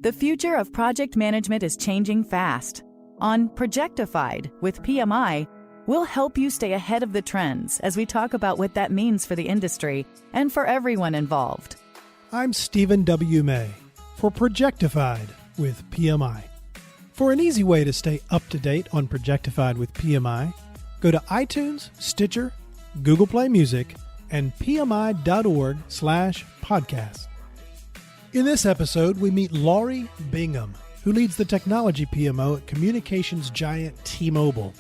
The future of project management is changing fast. On Projectified with PMI, we'll help you stay ahead of the trends as we talk about what that means for the industry and for everyone involved. I'm Stephen W. Maye for Projectified with PMI. For an easy way to stay up to date on Projectified with PMI, go to iTunes, Stitcher, Google Play Music, and pmi.org/podcast. In this episode, we meet Lauri Bingham, who leads the Technology PMO at communications giant T-Mobile.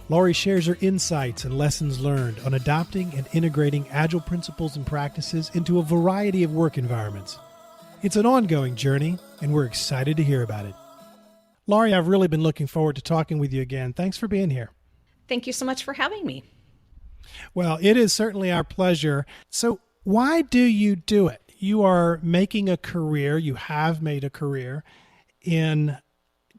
Lauri shares her insights and lessons learned on adopting and integrating Agile principles and practices into a variety of work environments. It's an ongoing journey, and we're excited to hear about it. Lauri, I've really been looking forward to talking with you again. Thanks for being here. Thank you so much for having me. Well, it is certainly our pleasure. So why do you do it? You are making a career, you have made a career in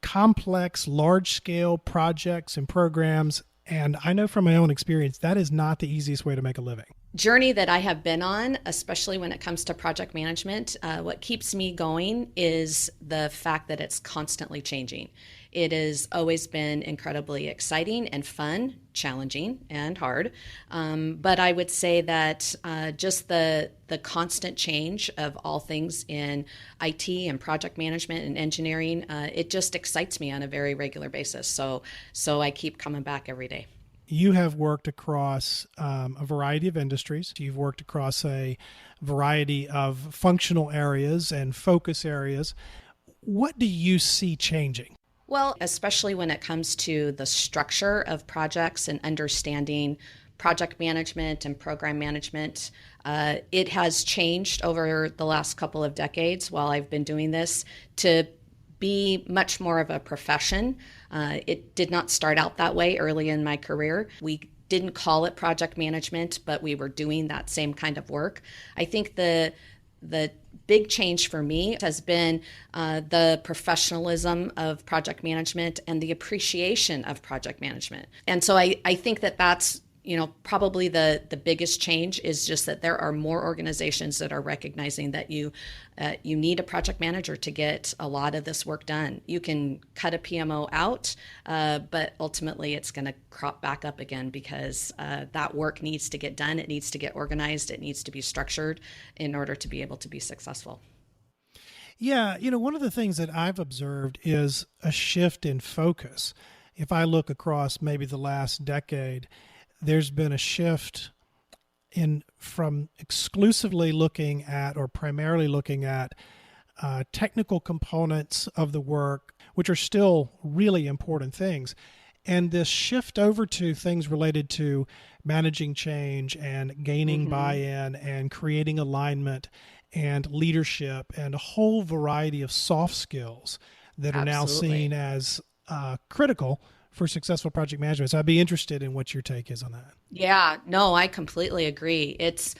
complex, large-scale projects and programs, and I know from my own experience that is not the easiest way to make a living. Journey that I have been on, especially when it comes to project management, what keeps me going is the fact that it's constantly changing. It has always been incredibly exciting and fun, challenging and hard. But I would say that just the constant change of all things in IT and project management and engineering, it just excites me on a very regular basis. So I keep coming back every day. You have worked across a variety of industries. You've worked across a variety of functional areas and focus areas. What do you see changing? Well, especially when it comes to the structure of projects and understanding project management and program management, it has changed over the last couple of decades while I've been doing this to be much more of a profession. It did not start out that way early in my career. We didn't call it project management, but we were doing that same kind of work. I think the big change for me has been the professionalism of project management and the appreciation of project management. And so I think that that's probably the biggest change is just that there are more organizations that are recognizing that you need a project manager to get a lot of this work done. You can cut a PMO out, but ultimately it's going to crop back up again because that work needs to get done. It needs to get organized. It needs to be structured in order to be able to be successful. Yeah, one of the things that I've observed is a shift in focus. If I look across maybe the last decade, there's been a shift from exclusively looking at or primarily looking at technical components of the work, which are still really important things. And this shift over to things related to managing change and gaining buy-in and creating alignment and leadership and a whole variety of soft skills that are now seen as critical for successful project management. So I'd be interested in what your take is on that. Yeah, no, I completely agree. It's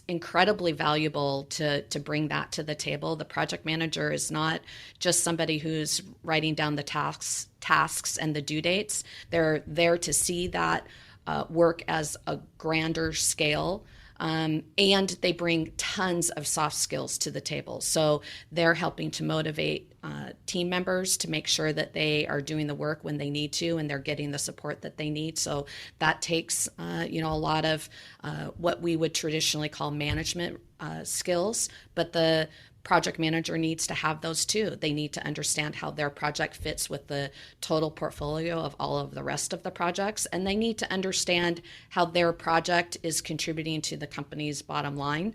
incredibly valuable to bring that to the table. The project manager is not just somebody who's writing down the tasks and the due dates. They're there to see that work as a grander scale. And they bring tons of soft skills to the table. So they're helping to motivate team members to make sure that they are doing the work when they need to and they're getting the support that they need. So that takes, a lot of what we would traditionally call management skills, but the project manager needs to have those too. They need to understand how their project fits with the total portfolio of all of the rest of the projects. And they need to understand how their project is contributing to the company's bottom line.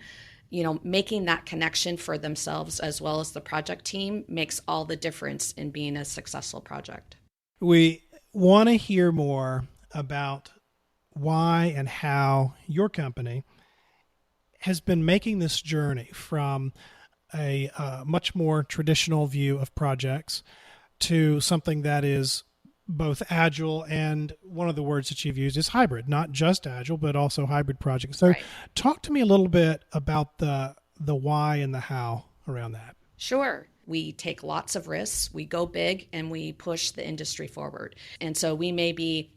Making that connection for themselves as well as the project team makes all the difference in being a successful project. We want to hear more about why and how your company has been making this journey from a much more traditional view of projects to something that is both agile and one of the words that you've used is hybrid, not just agile, but also hybrid projects. So Talk to me a little bit about the why and the how around that. Sure. We take lots of risks, we go big, and we push the industry forward. And so we may be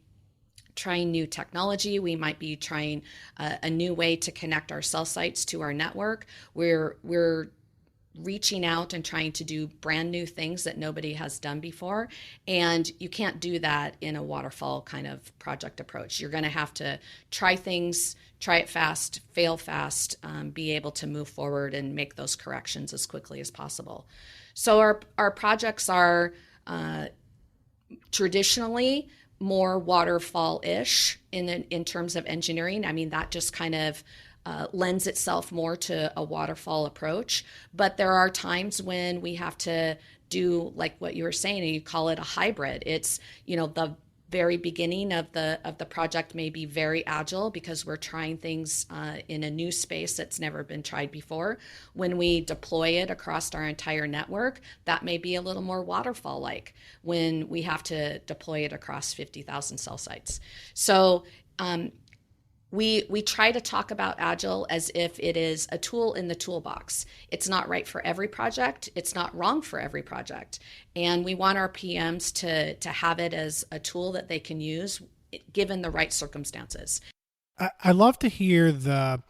trying new technology. We might be trying a new way to connect our cell sites to our network. We're reaching out and trying to do brand new things that nobody has done before. And you can't do that in a waterfall kind of project approach. You're going to have to try things, try it fast, fail fast, be able to move forward and make those corrections as quickly as possible. So our projects are traditionally more waterfall-ish in terms of engineering. I mean, that just kind of lends itself more to a waterfall approach. But there are times when we have to do like what you were saying, and you call it a hybrid. It's, the very beginning of the project may be very agile because we're trying things in a new space that's never been tried before. When we deploy it across our entire network, that may be a little more waterfall-like when we have to deploy it across 50,000 cell sites. So we try to talk about Agile as if it is a tool in the toolbox. It's not right for every project. It's not wrong for every project. And we want our PMs to have it as a tool that they can use given the right circumstances. I love to hear the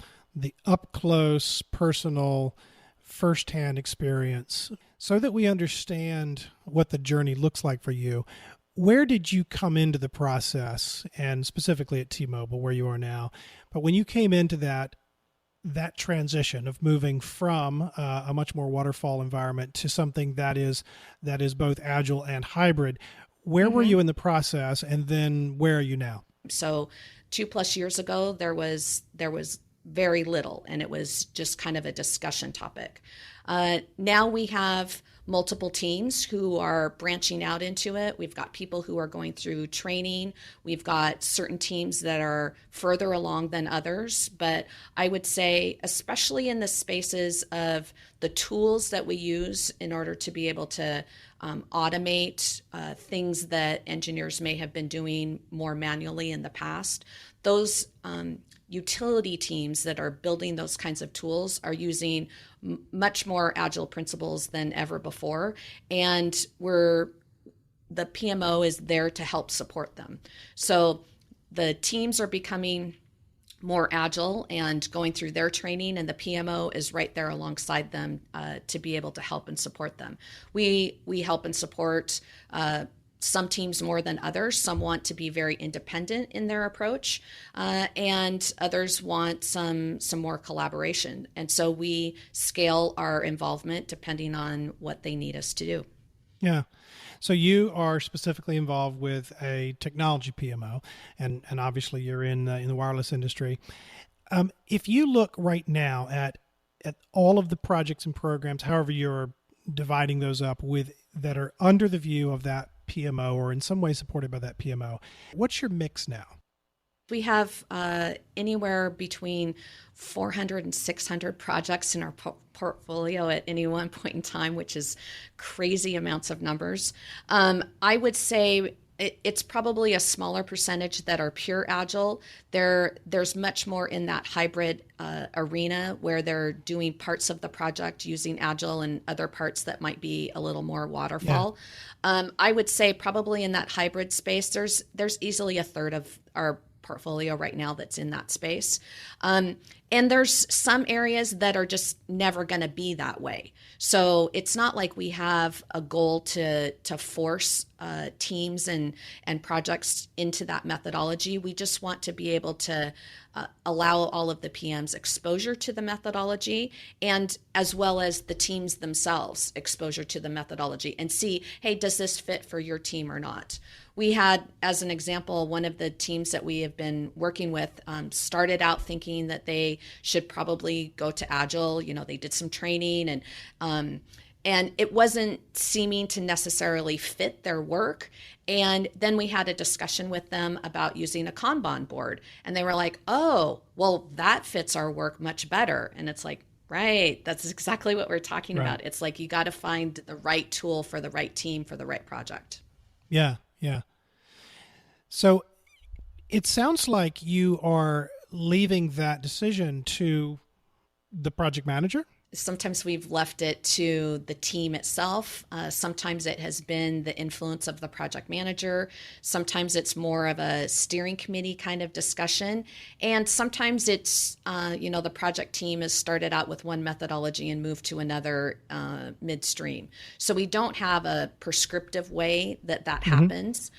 up close, personal, firsthand experience so that we understand what the journey looks like for you. Where did you come into the process, and specifically at T-Mobile, where you are now? But when you came into that transition of moving from a much more waterfall environment to something that is both agile and hybrid, where were you in the process, and then where are you now? So 2+ years ago, there was very little, and it was just kind of a discussion topic. Now we have multiple teams who are branching out into it. We've got people who are going through training. We've got certain teams that are further along than others. But I would say, especially in the spaces of the tools that we use in order to be able to automate things that engineers may have been doing more manually in the past, those utility teams that are building those kinds of tools are using much more agile principles than ever before. And the PMO is there to help support them. So the teams are becoming more agile and going through their training, and the PMO is right there alongside them to be able to help and support them. We help and support some teams more than others. Some want to be very independent in their approach, and others want some more collaboration. And so we scale our involvement depending on what they need us to do. Yeah. So you are specifically involved with a technology PMO, and obviously you're in the wireless industry. If you look right now at all of the projects and programs, however you're dividing those up that are under the view of that PMO or in some way supported by that PMO, what's your mix now? We have anywhere between 400 and 600 projects in our portfolio at any one point in time, which is crazy amounts of numbers. I would say it's probably a smaller percentage that are pure Agile. There's much more in that hybrid arena where they're doing parts of the project using Agile and other parts that might be a little more waterfall. Yeah. I would say probably in that hybrid space, there's easily a third of our portfolio right now that's in that space. And there's some areas that are just never going to be that way. So it's not like we have a goal to force teams and projects into that methodology. We just want to be able to allow all of the PMs exposure to the methodology, and as well as the teams themselves exposure to the methodology, and see, hey, does this fit for your team or not? We had, as an example, one of the teams that we have been working with started out thinking that they should probably go to Agile. They did some training, and it wasn't seeming to necessarily fit their work. And then we had a discussion with them about using a Kanban board. And they were like, oh, well, that fits our work much better. And it's like, right, that's exactly what we're talking about. It's like you got to find the right tool for the right team for the right project. Yeah, yeah. So it sounds like you are leaving that decision to the project manager. Sometimes we've left it to the team itself. Sometimes it has been the influence of the project manager. Sometimes it's more of a steering committee kind of discussion. And sometimes it's, the project team has started out with one methodology and moved to another midstream. So we don't have a prescriptive way that happens.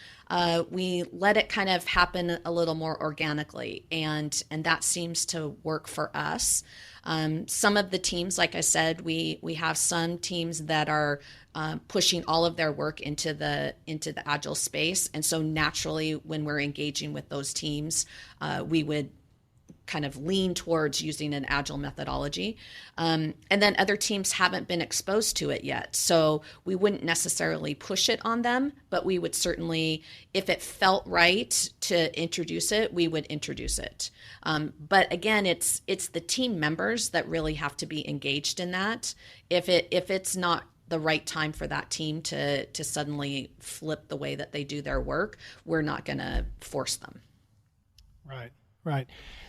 We let it kind of happen a little more organically, and that seems to work for us. Some of the teams, like I said, we have some teams that are pushing all of their work into the agile space, and so naturally, when we're engaging with those teams, we would kind of lean towards using an agile methodology. And then other teams haven't been exposed to it yet. So we wouldn't necessarily push it on them, but we would certainly, if it felt right to introduce it, we would introduce it. But again, it's the team members that really have to be engaged in that. If it's not the right time for that team to suddenly flip the way that they do their work, we're not going to force them. Right.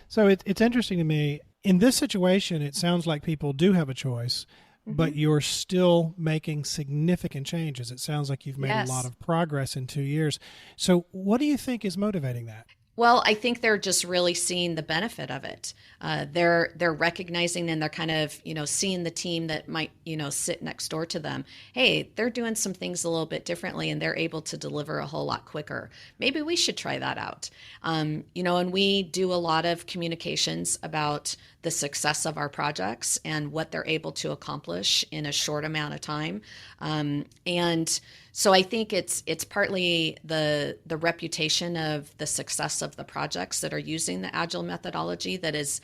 So it's interesting to me. In this situation, it sounds like people do have a choice, but you're still making significant changes. It sounds like you've made a lot of progress in 2 years. So what do you think is motivating that? Well, I think they're just really seeing the benefit of it. They're recognizing, and they're kind of, seeing the team that might, sit next door to them. Hey, they're doing some things a little bit differently, and they're able to deliver a whole lot quicker. Maybe we should try that out. And we do a lot of communications about the success of our projects and what they're able to accomplish in a short amount of time. And so I think it's partly the reputation of the success of the projects that are using the Agile methodology that is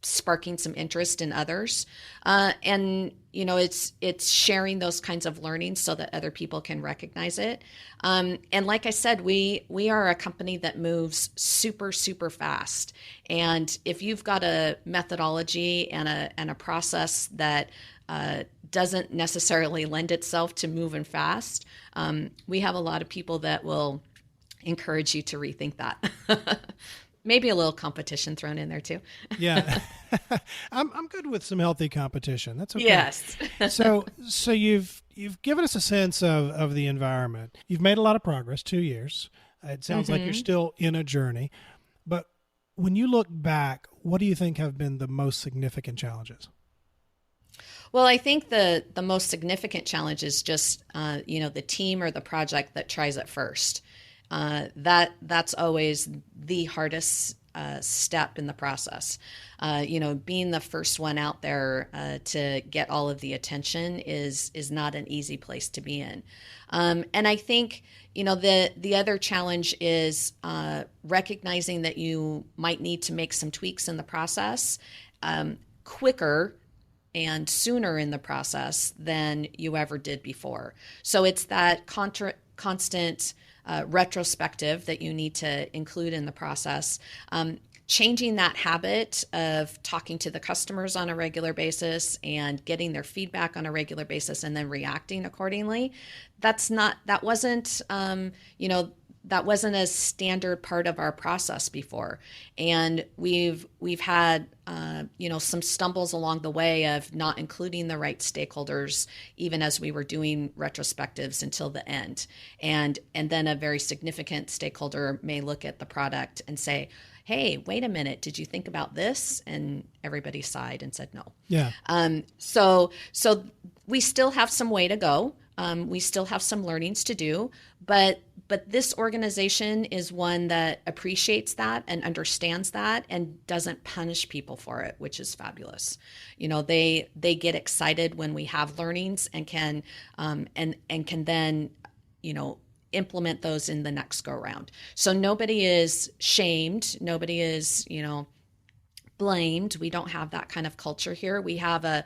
sparking some interest in others. And it's sharing those kinds of learnings so that other people can recognize it. And like I said, we are a company that moves super, super fast. And if you've got a methodology and a process that doesn't necessarily lend itself to moving fast, we have a lot of people that will encourage you to rethink that. Maybe a little competition thrown in there too. Yeah. I'm good with some healthy competition. That's okay. Yes. So you've given us a sense of the environment. You've made a lot of progress, 2 years. It sounds like you're still in a journey. But when you look back, what do you think have been the most significant challenges? Well, I think the most significant challenge is just, the team or the project that tries it first. That's always the hardest step in the process. Being the first one out there to get all of the attention is not an easy place to be in. And I think, the other challenge is recognizing that you might need to make some tweaks in the process quicker and sooner in the process than you ever did before. So it's that constant retrospective that you need to include in the process. Changing that habit of talking to the customers on a regular basis and getting their feedback on a regular basis and then reacting accordingly. That wasn't a standard part of our process before. And we've had, some stumbles along the way of not including the right stakeholders, even as we were doing retrospectives until the end. And then a very significant stakeholder may look at the product and say, hey, wait a minute, did you think about this? And everybody sighed and said no. Yeah. So we still have some way to go. We still have some learnings to do, but this organization is one that appreciates that and understands that and doesn't punish people for it, which is fabulous. They get excited when we have learnings and can can then, implement those in the next go round. So nobody is shamed. Nobody is, blamed. We don't have that kind of culture here. We have a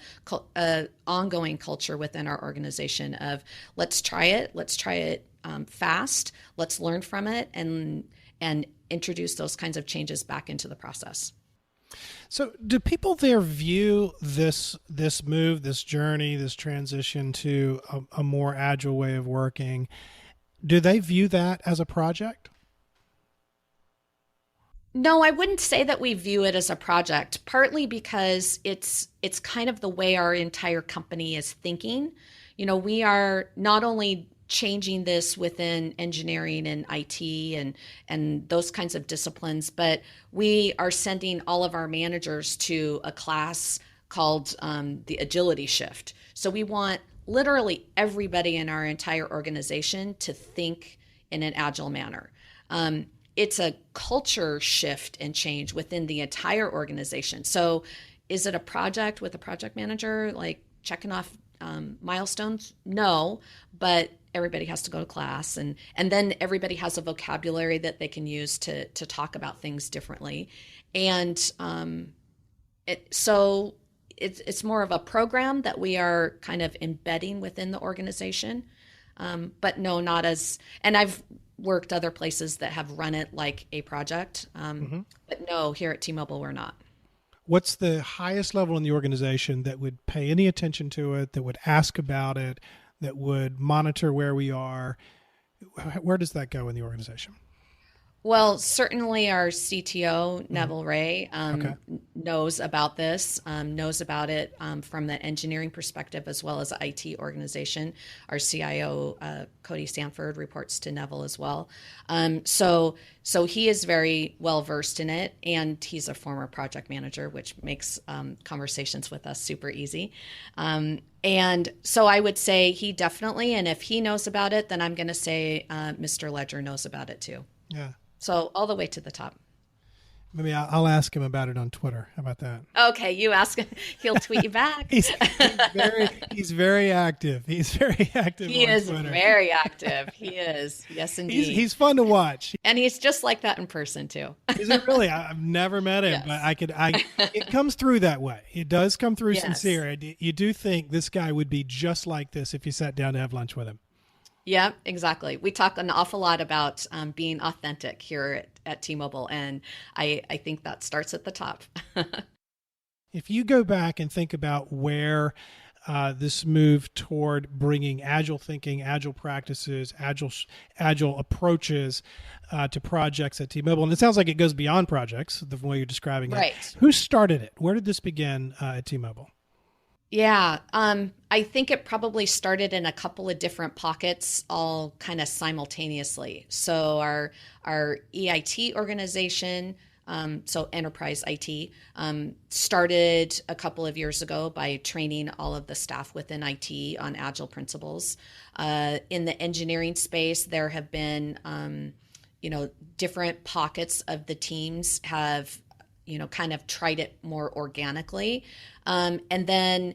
ongoing culture within our organization of let's try it fast. Let's learn from it and introduce those kinds of changes back into the process. So do people there view this move, this journey, this transition to a more agile way of working? Do they view that as a project? No, I wouldn't say that we view it as a project, partly because it's kind of the way our entire company is thinking. We are not only changing this within engineering and IT and those kinds of disciplines, but we are sending all of our managers to a class called the Agility Shift. So we want literally everybody in our entire organization to think in an agile manner. It's a culture shift and change within the entire organization. So, is it a project with a project manager, like checking off milestones? No, but everybody has to go to class, and then everybody has a vocabulary that they can use to talk about things differently, and it's more of a program that we are kind of embedding within the organization. But no, not as, and I've worked other places that have run it like a project. But no, here at T-Mobile, we're not. What's the highest level in the organization that would pay any attention to it, that would ask about it, that would monitor where we are? Where does that go in the organization? Well, certainly our CTO, Neville Ray, Okay. knows about this, knows about it from the engineering perspective as well as the IT organization. Our CIO, Cody Sanford, reports to Neville as well. So he is very well versed in it, and he's a former project manager, which makes conversations with us super easy. And so I would say he definitely, and if he knows about it, then I'm going to say Mr. Ledger knows about it too. Yeah. So all the way to the top. Maybe I'll ask him about it on Twitter. How about that? Okay, you ask him. He'll tweet you back. He's very active. He's very active He on is Twitter. very active. He is. Yes, indeed. He's fun to watch. And he's just like that in person too. Is it really? I've never met him, Yes. but it comes through that way. It does come through Yes. sincere. You do think this guy would be just like this if you sat down to have lunch with him. Yeah, exactly. We talk an awful lot about being authentic here at T-Mobile, and I think that starts at the top. If you go back and think about where this move toward bringing agile thinking, agile practices, agile approaches to projects at T-Mobile, and it sounds like it goes beyond projects, the way you're describing it. Right. Who started it? Where did this begin at T-Mobile? Yeah, I think it probably started in a couple of different pockets, all kind of simultaneously. So our EIT organization, so enterprise IT, started a couple of years ago by training all of the staff within IT on agile principles. In the engineering space, there have been, different pockets of the teams have kind of tried it more organically. And then,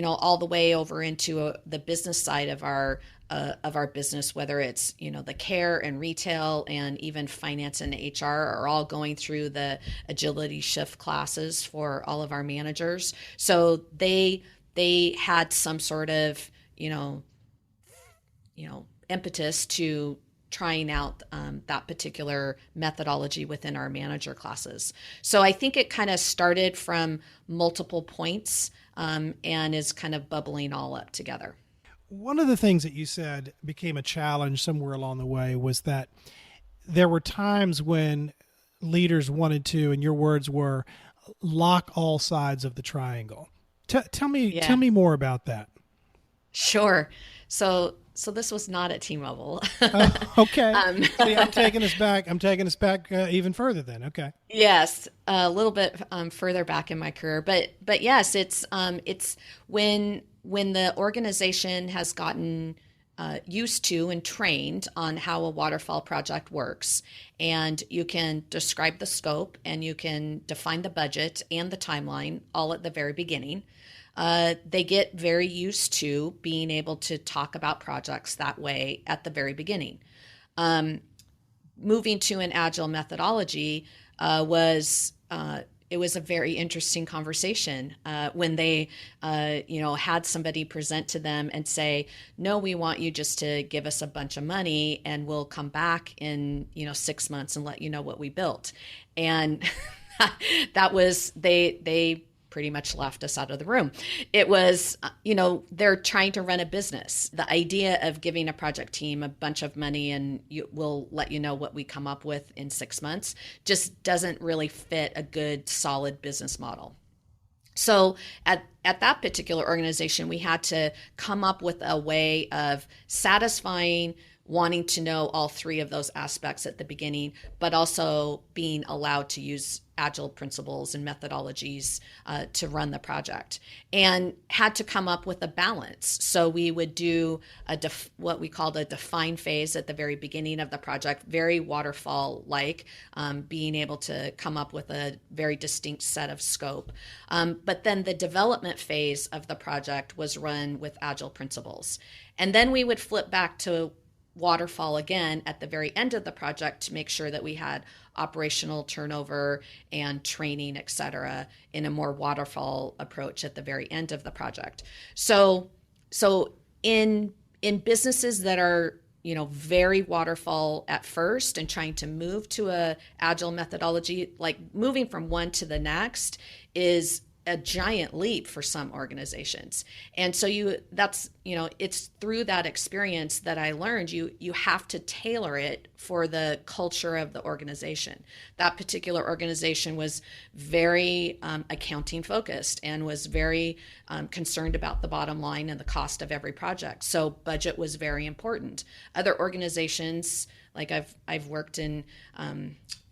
all the way over into the business side of our business, whether it's, the care and retail and even finance and HR are all going through the agility shift classes for all of our managers. So they had some sort of, impetus to trying out that particular methodology within our manager classes. So I think it kind of started from multiple points and is kind of bubbling all up together. One of the things that you said became a challenge somewhere along the way was that there were times when leaders wanted to, and your words were, lock all sides of the triangle. Tell me more about that. Sure. So this was not at T-Mobile. Okay. See, I'm taking us back even further then. Okay. Yes, a little bit further back in my career, but yes, it's when the organization has gotten used to and trained on how a waterfall project works, and you can describe the scope and you can define the budget and the timeline all at the very beginning. They get very used to being able to talk about projects that way at the very beginning. Moving to an agile methodology was a very interesting conversation when they had somebody present to them and say, no, we want you just to give us a bunch of money and we'll come back in 6 months and let you know what we built. And that was they pretty much laughed us out of the room. It was, they're trying to run a business. The idea of giving a project team a bunch of money and we'll let you know what we come up with in 6 months just doesn't really fit a good, solid business model. So at that particular organization, we had to come up with a way of satisfying wanting to know all three of those aspects at the beginning, but also being allowed to use agile principles and methodologies to run the project, and had to come up with a balance. So we would do what we called a define phase at the very beginning of the project, very waterfall-like, being able to come up with a very distinct set of scope. But then the development phase of the project was run with agile principles. And then we would flip back to waterfall again at the very end of the project to make sure that we had operational turnover and training, et cetera, in a more waterfall approach at the very end of the project. So in businesses that are very waterfall at first and trying to move to a agile methodology, like moving from one to the next is a giant leap for some organizations. And so it's through that experience that I learned you have to tailor it for the culture of the organization. That particular organization was very accounting focused and was very concerned about the bottom line and the cost of every project. So budget was very important. Other organizations, like I've worked in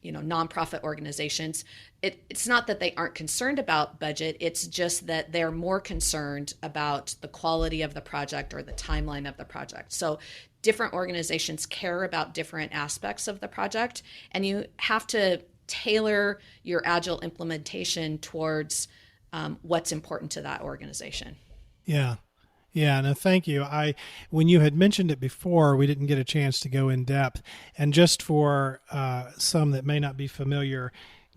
nonprofit organizations, it's not that they aren't concerned about budget, it's just that they're more concerned about the quality of the project or the timeline of the project. So different organizations care about different aspects of the project, and you have to tailor your agile implementation towards what's important to that organization. Yeah. Yeah, no, thank you. When you had mentioned it before, we didn't get a chance to go in depth. And just for some that may not be familiar,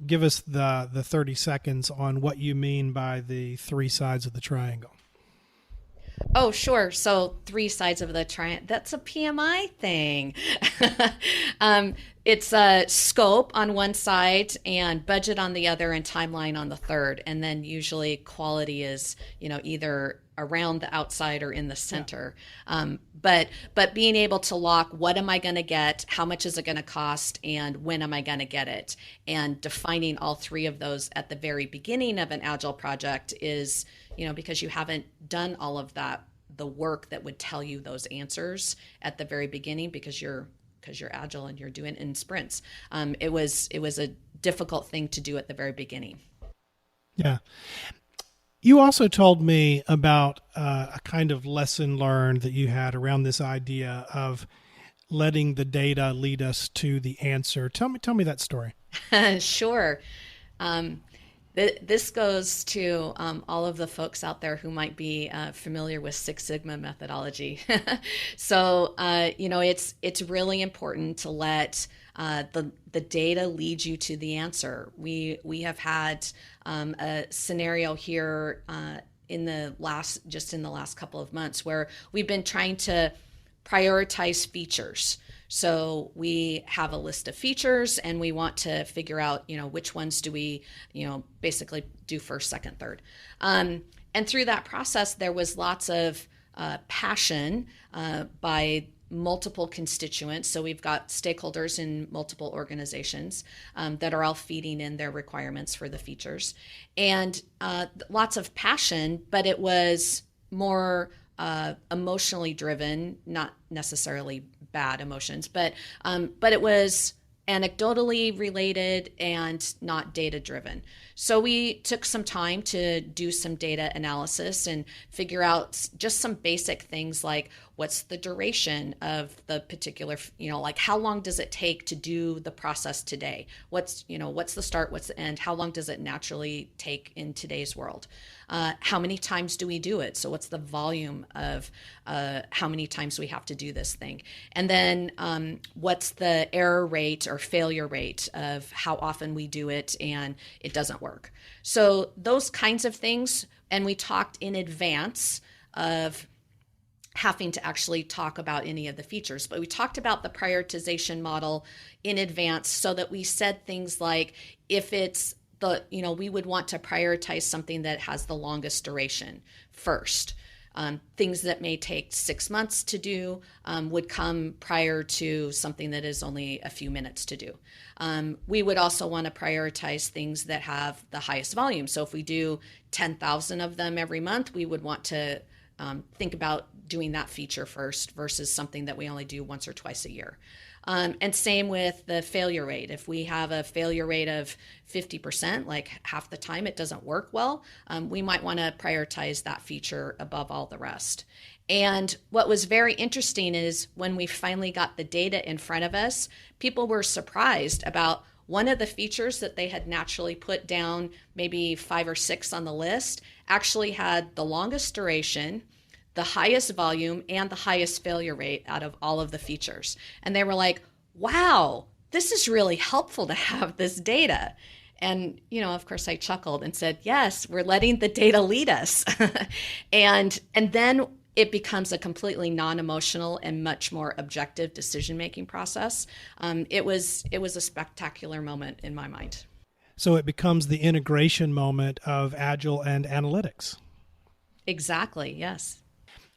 give us the 30 seconds on what you mean by the three sides of the triangle. Oh, sure. So 3 sides of the triangle, that's a PMI thing. It's a scope on one side and budget on the other and timeline on the third. And then usually quality is, either around the outside or in the center. Yeah. But being able to lock, what am I going to get? How much is it going to cost? And when am I going to get it? And defining all 3 of those at the very beginning of an agile project is, because you haven't done all of that, the work that would tell you those answers at the very beginning, because you're agile and you're doing it in sprints. It was a difficult thing to do at the very beginning. Yeah. You also told me about a kind of lesson learned that you had around this idea of letting the data lead us to the answer. Tell me that story. Sure. This goes to all of the folks out there who might be familiar with Six Sigma methodology. So, it's really important to let the data lead you to the answer. We have had a scenario here in the last couple of months where we've been trying to prioritize features. So we have a list of features and we want to figure out, which ones do we, basically do first, second, third. And through that process, there was lots of passion by multiple constituents. So we've got stakeholders in multiple organizations that are all feeding in their requirements for the features. And lots of passion, but it was more emotionally driven, not necessarily bad emotions, but it was anecdotally related and not data driven. So we took some time to do some data analysis and figure out just some basic things like what's the duration of the particular, like how long does it take to do the process today? What's the start, what's the end? How long does it naturally take in today's world? How many times do we do it? So what's the volume of how many times we have to do this thing? And then what's the error rate or failure rate of how often we do it and it doesn't work? So those kinds of things. And we talked in advance of having to actually talk about any of the features, but we talked about the prioritization model in advance so that we said things like, if it's we would want to prioritize something that has the longest duration first. Things that may take 6 months to do would come prior to something that is only a few minutes to do. We would also want to prioritize things that have the highest volume. So if we do 10,000 of them every month, we would want to think about doing that feature first versus something that we only do once or twice a year. And same with the failure rate. If we have a failure rate of 50%, like half the time it doesn't work well, we might want to prioritize that feature above all the rest. And what was very interesting is when we finally got the data in front of us, people were surprised about one of the features that they had naturally put down, maybe 5 or 6 on the list, actually had the longest duration, the highest volume, and the highest failure rate out of all of the features. And they were like, wow, this is really helpful to have this data. And, of course I chuckled and said, yes, we're letting the data lead us. and then it becomes a completely non-emotional and much more objective decision-making process. It was a spectacular moment in my mind. So it becomes the integration moment of Agile and analytics. Exactly, yes.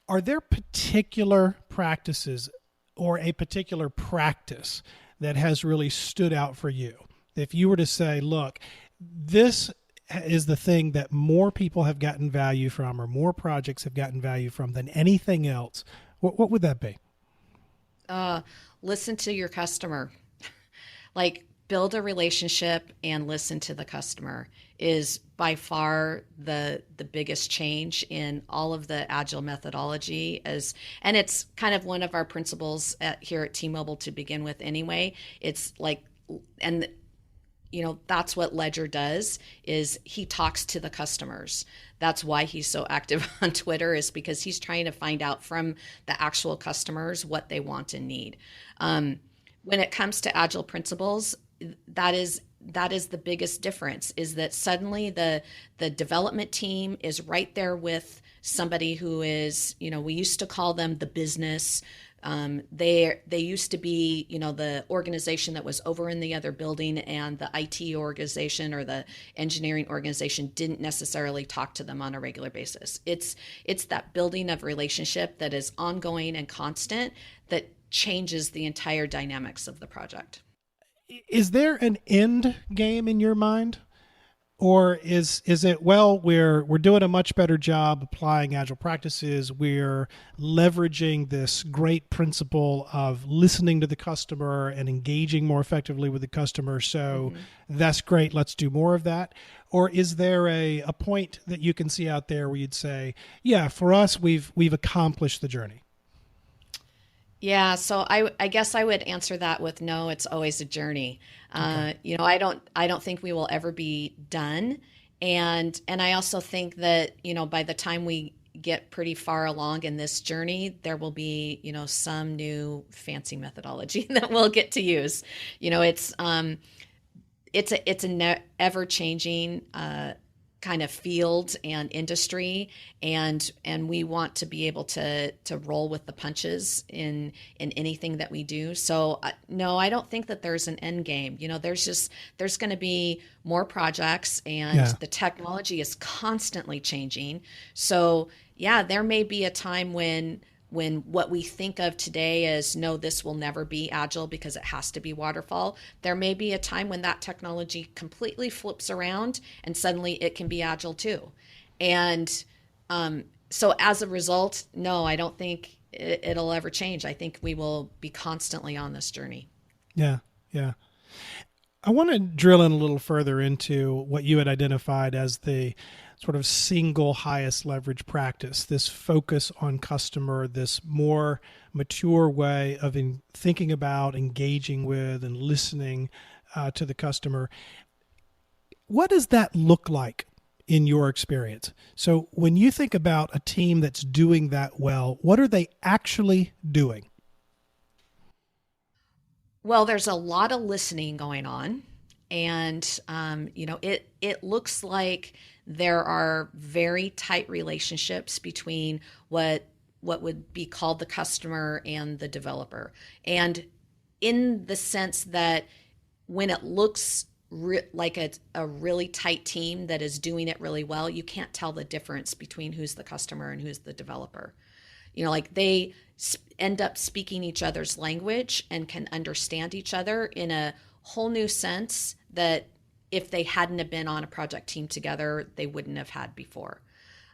Are there particular practices or a particular practice that has really stood out for you? If you were to say, look, this is the thing that more people have gotten value from or more projects have gotten value from than anything else, what would that be? Listen to your customer. Build a relationship and listen to the customer is by far the biggest change in all of the Agile methodology. And it's kind of one of our principles here at T-Mobile to begin with anyway. It's that's what Ledger does, is he talks to the customers. That's why he's so active on Twitter, is because he's trying to find out from the actual customers what they want and need. When it comes to Agile principles, that is the biggest difference, is that suddenly the development team is right there with somebody who is, we used to call them the business. They used to be, the organization that was over in the other building, and the IT organization or the engineering organization didn't necessarily talk to them on a regular basis. It's that building of relationship that is ongoing and constant that changes the entire dynamics of the project. Is there an end game in your mind? Or is it, well, we're doing a much better job applying Agile practices. We're leveraging this great principle of listening to the customer and engaging more effectively with the customer. So that's great. Let's do more of that. Or is there a point that you can see out there where you'd say, yeah, for us, we've accomplished the journey? Yeah, so I guess I would answer that with no. It's always a journey. Okay. I don't think we will ever be done, and I also think that by the time we get pretty far along in this journey, there will be some new fancy methodology that we'll get to use. It's a ever changing kind of field and industry, and we want to be able to roll with the punches in anything that we do. So no, I don't think that there's an end game. There's going to be more projects, and the technology is constantly changing. So yeah, there may be a time when what we think of today as, no, this will never be Agile because it has to be waterfall, there may be a time when that technology completely flips around and suddenly it can be Agile too. And so as a result, no, I don't think it'll ever change. I think we will be constantly on this journey. Yeah. I want to drill in a little further into what you had identified as the sort of single highest leverage practice, this focus on customer, this more mature way of thinking about, engaging with, and listening to the customer. What does that look like in your experience? So when you think about a team that's doing that well, what are they actually doing? Well, there's a lot of listening going on, and it looks like there are very tight relationships between what would be called the customer and the developer, and in the sense that when it looks like a really tight team that is doing it really well, you can't tell the difference between who's the customer and who's the developer. Like they end up speaking each other's language and can understand each other in a whole new sense that if they hadn't have been on a project team together, they wouldn't have had before.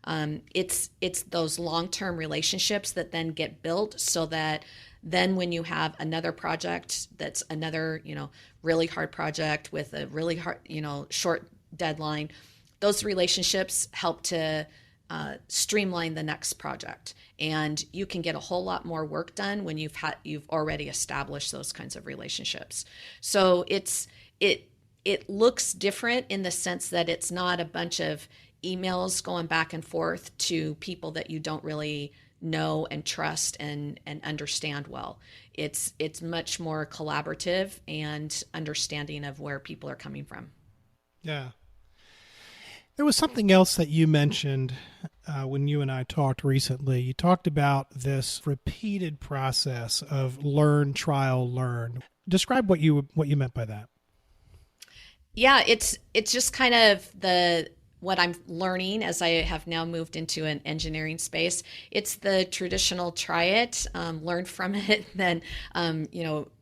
It's those long-term relationships that then get built so that then when you have another project that's another, really hard project with a really hard, short deadline, those relationships help to streamline the next project, and you can get a whole lot more work done when you've already established those kinds of relationships. So it looks different in the sense that it's not a bunch of emails going back and forth to people that you don't really know and trust and understand well. It's much more collaborative and understanding of where people are coming from. Yeah. There was something else that you mentioned when you and I talked recently. You talked about this repeated process of learn, trial, learn. Describe what you meant by that. Yeah, it's just kind of what I'm learning as I have now moved into an engineering space. It's the traditional try it, learn from it, then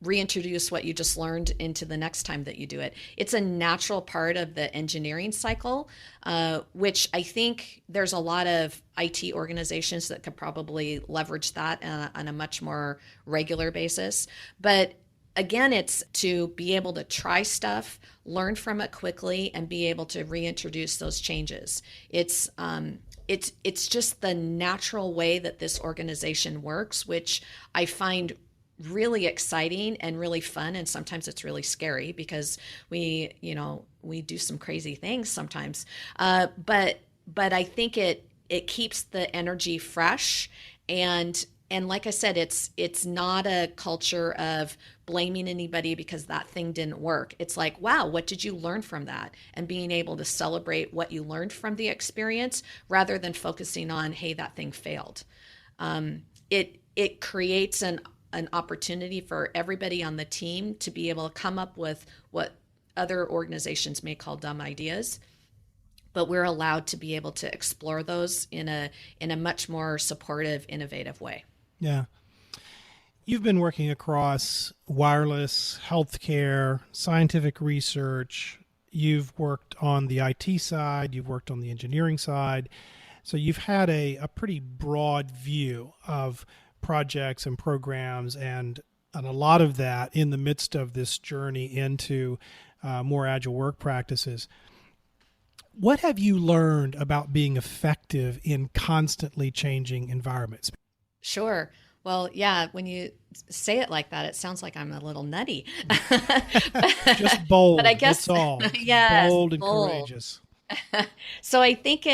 reintroduce what you just learned into the next time that you do it. It's a natural part of the engineering cycle, which I think there's a lot of IT organizations that could probably leverage that on a much more regular basis. But again, it's to be able to try stuff, learn from it quickly, and be able to reintroduce those changes. It's just the natural way that this organization works, which I find really exciting and really fun. And sometimes it's really scary because we do some crazy things sometimes. But I think it keeps the energy fresh. And like I said, it's not a culture of blaming anybody because that thing didn't work. It's like, wow, what did you learn from that? And being able to celebrate what you learned from the experience rather than focusing on, hey, that thing failed. It creates an opportunity for everybody on the team to be able to come up with what other organizations may call dumb ideas. But we're allowed to be able to explore those in a much more supportive, innovative way. Yeah. You've been working across wireless, healthcare, scientific research. You've worked on the IT side. You've worked on the engineering side. So you've had a pretty broad view of projects and programs and a lot of that in the midst of this journey into more agile work practices. What have you learned about being effective in constantly changing environments? Sure. Well, yeah, when you say it like that, it sounds like I'm a little nutty. Just bold. But I guess, that's all. yes, bold and courageous. So I think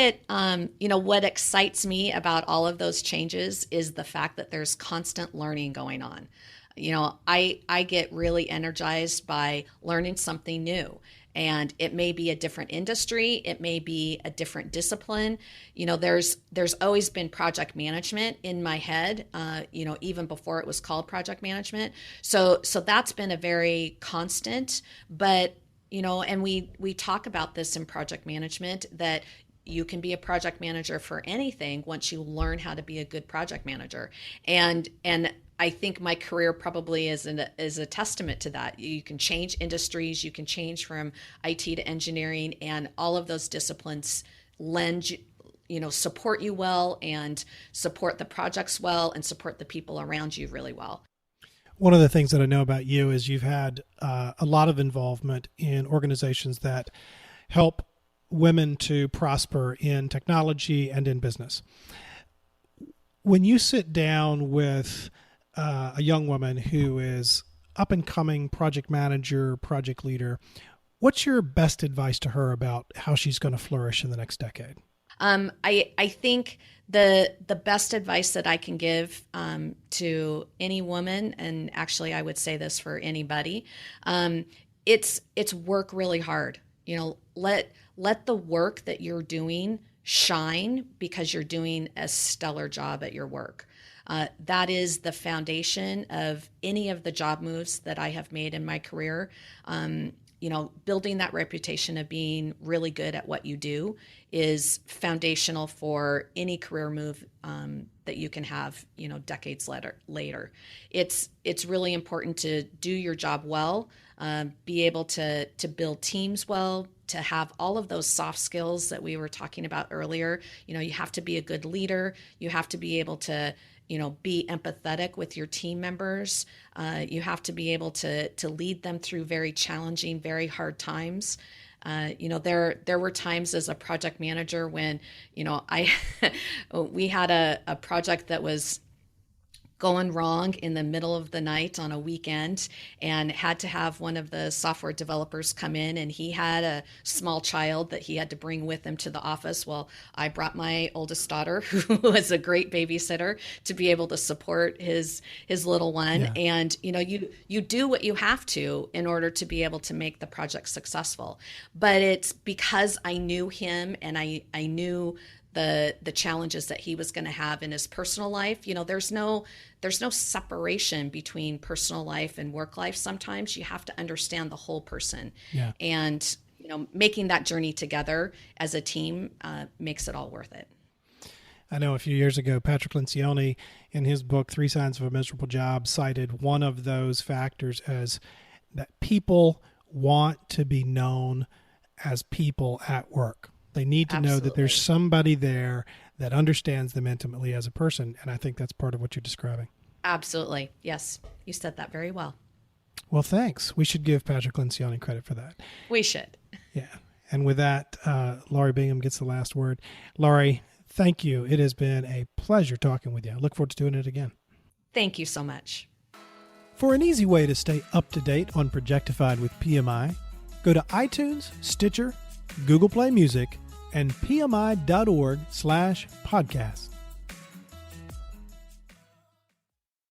what excites me about all of those changes is the fact that there's constant learning going on. I get really energized by learning something new. And it may be a different industry. It may be a different discipline. There's always been project management in my head, even before it was called project management. So that's been a very constant, but, and we talk about this in project management that you can be a project manager for anything once you learn how to be a good project manager. And I think my career probably is a testament to that. You can change industries, you can change from IT to engineering, and all of those disciplines support you well and support the projects well and support the people around you really well. One of the things that I know about you is you've had a lot of involvement in organizations that help women to prosper in technology and in business. When you sit down with a young woman who is up and coming project manager, project leader, what's your best advice to her about how she's going to flourish in the next decade? I think the best advice that I can give to any woman, and actually I would say this for anybody, it's work really hard. Let the work that you're doing shine because you're doing a stellar job at your work. That is the foundation of any of the job moves that I have made in my career. building that reputation of being really good at what you do is foundational for any career move that you can have, decades later. It's really important to do your job well, be able to build teams well, to have all of those soft skills that we were talking about earlier. You have to be a good leader. You have to be able to be empathetic with your team members. You have to be able to lead them through very challenging, very hard times. There were times as a project manager when, we had a project that was going wrong in the middle of the night on a weekend, and had to have one of the software developers come in, and he had a small child that he had to bring with him to the office. Well, I brought my oldest daughter, who was a great babysitter, to be able to support his little one. Yeah. And you do what you have to in order to be able to make the project successful. But it's because I knew him, and I knew the challenges that he was going to have in his personal life. There's no separation between personal life and work life. Sometimes you have to understand the whole person. Yeah. And making that journey together as a team makes it all worth it. I know a few years ago, Patrick Lencioni, in his book 3 Signs of a Miserable Job, cited one of those factors as that people want to be known as people at work. They need to know that there's somebody there that understands them intimately as a person. And I think that's part of what you're describing. Absolutely. Yes. You said that very well. Well, thanks. We should give Patrick Lencioni credit for that. We should. Yeah. And with that, Lauri Bingham gets the last word. Lauri, thank you. It has been a pleasure talking with you. I look forward to doing it again. Thank you so much. For an easy way to stay up to date on Projectified with PMI, go to iTunes, Stitcher, Google Play Music, and pmi.org/podcast.